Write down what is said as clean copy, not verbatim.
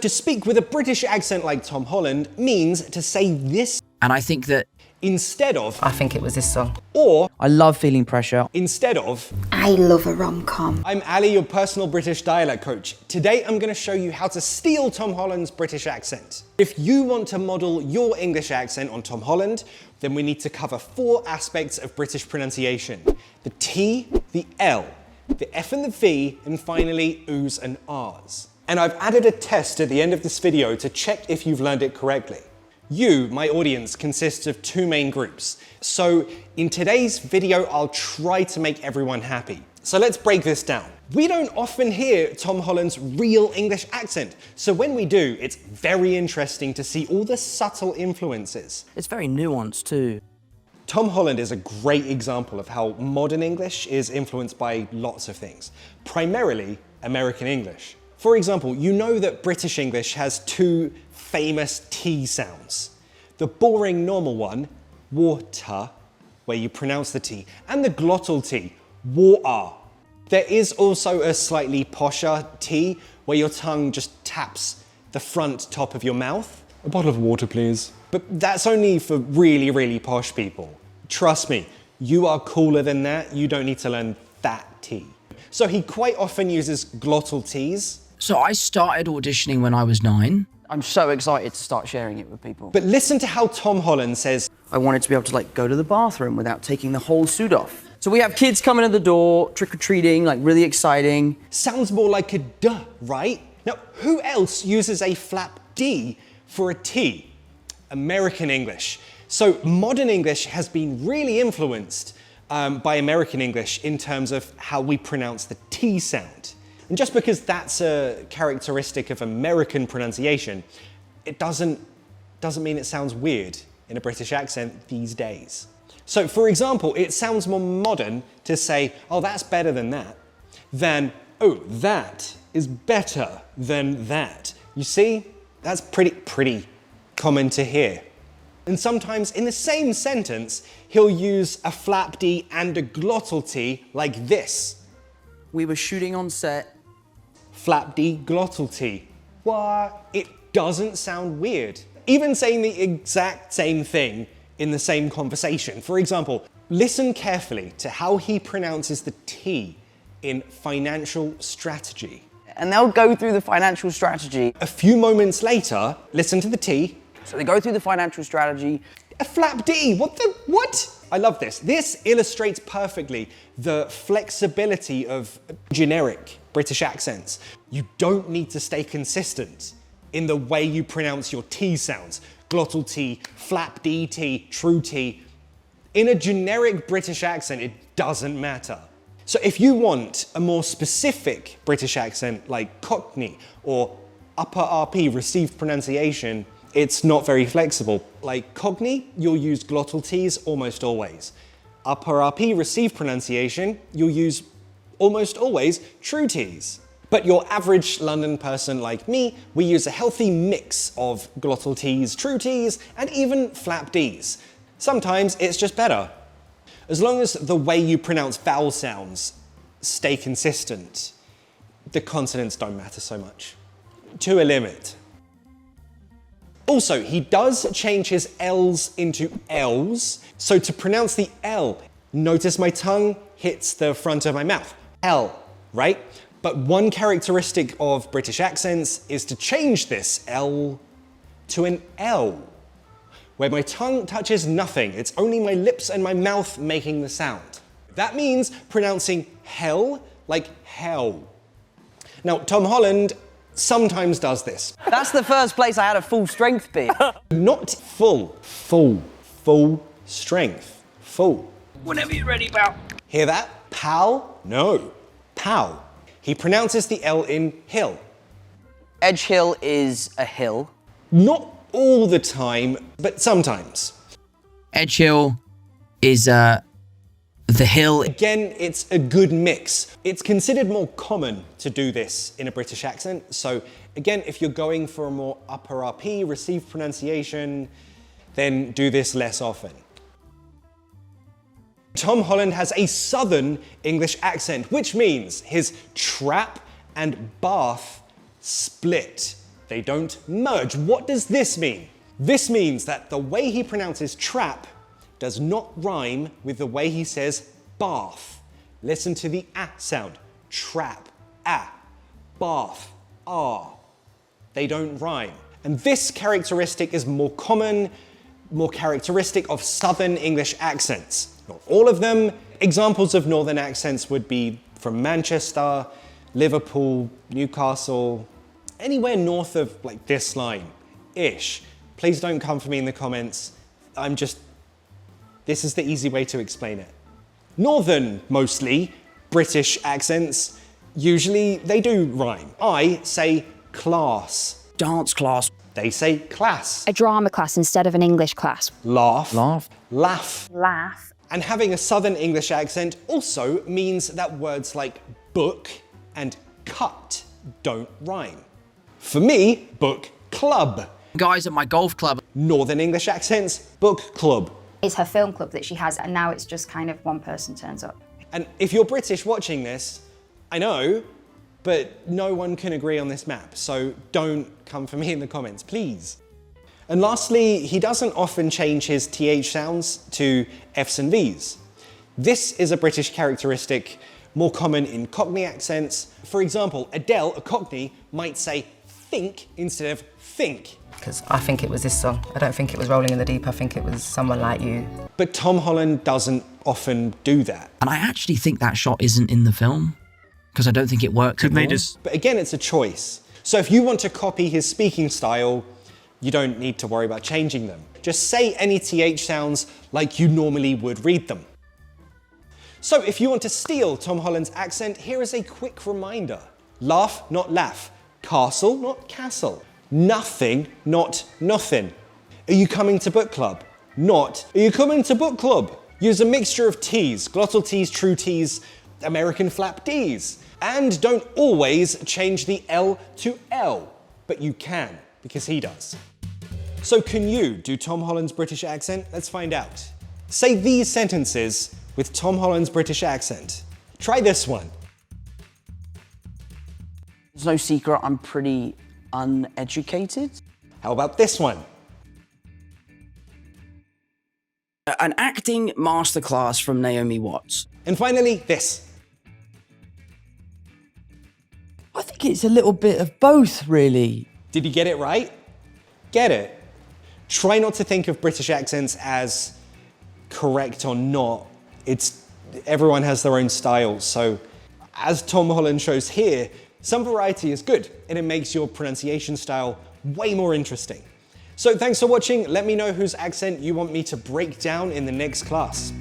To speak with a British accent like Tom Holland means to say this. And I think that Instead of. I think it was this song. Or. I love feeling pressure. Instead of. I love a rom-com. I'm Ali, your personal British dialect coach. Today I'm going to show you how to steal Tom Holland's British accent. If you want to model your English accent on Tom Holland, then we need to cover 4 aspects of British pronunciation. The T, the L, the F and the V, and finally O's and R's. And I've added a test at the end of this video to check if you've learned it correctly. You, my audience, consists of 2 main groups. So in today's video, I'll try to make everyone happy. So let's break this down. We don't often hear Tom Holland's real English accent. So when we do, it's very interesting to see all the subtle influences. It's very nuanced too. Tom Holland is a great example of how modern English is influenced by lots of things, primarily American English. For example, you know that British English has 2 famous T sounds. The boring normal one, water, where you pronounce the T, and the glottal T, water. There is also a slightly posher T, where your tongue just taps the front top of your mouth. A bottle of water, please. But that's only for really, really posh people. Trust me, you are cooler than that. You don't need to learn that T. So he quite often uses glottal Ts. So I started auditioning when I was 9. I'm so excited to start sharing it with people. But listen to how Tom Holland says, I wanted to be able to go to the bathroom without taking the whole suit off. So we have kids coming to the door, trick-or-treating, really exciting. Sounds more like a duh, right? Now, who else uses a flap D for a T? American English. So modern English has been really influenced by American English in terms of how we pronounce the T sound. And just because that's a characteristic of American pronunciation, it doesn't mean it sounds weird in a British accent these days. So for example, it sounds more modern to say, oh, that's better than that, than, oh, that is better than that. You see, that's pretty common to hear. And sometimes in the same sentence, he'll use a flap D and a glottal T like this. We were shooting on set. Flap D, glottal T. What? It doesn't sound weird. Even saying the exact same thing in the same conversation. For example, listen carefully to how he pronounces the T in financial strategy. And they'll go through the financial strategy. A few moments later, listen to the T. So they go through the financial strategy. A flap D, what? I love this. This illustrates perfectly the flexibility of generic British accents. You don't need to stay consistent in the way you pronounce your T sounds. Glottal T, flap D T, true T. In a generic British accent, it doesn't matter. So if you want a more specific British accent like Cockney or upper RP, received pronunciation, it's not very flexible. Like Cockney, you'll use glottal Ts almost always. Upper RP, received pronunciation, you'll use almost always true Ts. But your average London person like me, we use a healthy mix of glottal Ts, true Ts, and even flap Ds. Sometimes it's just better. As long as the way you pronounce vowel sounds stay consistent, the consonants don't matter so much. To a limit. Also, he does change his L's into L's. So to pronounce the L, notice my tongue hits the front of my mouth. L, right? But one characteristic of British accents is to change this L to an L, where my tongue touches nothing. It's only my lips and my mouth making the sound. That means pronouncing hell like hell. Now, Tom Holland sometimes does this. That's the first place I had a full strength beat. Not full strength, full. Whenever you're ready, pal. Hear that? Pal? No, pow. He pronounces the L in hill. Edge Hill is a hill. Not all the time, but sometimes. Edge Hill is the hill. Again, it's a good mix. It's considered more common to do this in a British accent. So again, if you're going for a more upper RP, received pronunciation, then do this less often. Tom Holland has a southern English accent, which means his trap and bath split They don't merge. What does this mean? This means that the way he pronounces trap does not rhyme with the way he says bath. Listen to the ah sound. Trap, ah, bath, ah. They don't rhyme. And this characteristic is more common, more characteristic of Southern English accents. Not all of them. Examples of Northern accents would be from Manchester, Liverpool, Newcastle, anywhere north of like this line-ish. Please don't come for me in the comments. This is the easy way to explain it. Northern, mostly, British accents, usually they do rhyme. I say class. Dance class. They say class. A drama class instead of an English class. Laugh. Laugh. Laugh. Laugh. And having a Southern English accent also means that words like book and cut don't rhyme. For me, book club. Guys at my golf club. Northern English accents, book club. It's her film club that she has, and now it's just kind of one person turns up. And if you're British watching this, I know, but no one can agree on this map, so don't come for me in the comments, please. And lastly, he doesn't often change his TH sounds to Fs and Vs. This is a British characteristic more common in Cockney accents. For example, Adele, a Cockney, might say think instead of think. Because I think it was this song. I don't think it was Rolling in the Deep, I think it was Someone Like You. But Tom Holland doesn't often do that. And I actually think that shot isn't in the film, because I don't think it works at all. But again, it's a choice. So if you want to copy his speaking style, you don't need to worry about changing them. Just say any TH sounds like you normally would read them. So if you want to steal Tom Holland's accent, here is a quick reminder. Laugh, not laugh. Castle, not castle. Nothing, not nothing. Are you coming to book club? Not, are you coming to book club? Use a mixture of T's, glottal T's, true T's, American flap D's. And don't always change the L to L, but you can, because he does. So can you do Tom Holland's British accent? Let's find out. Say these sentences with Tom Holland's British accent. Try this one. It's no secret I'm pretty uneducated. How about this one? An acting masterclass from Naomi Watts. And finally, this. I think it's a little bit of both, really. Did you get it right? Get it. Try not to think of British accents as correct or not. Everyone has their own style, so as Tom Holland shows here, some variety is good, and it makes your pronunciation style way more interesting. So thanks for watching. Let me know whose accent you want me to break down in the next class.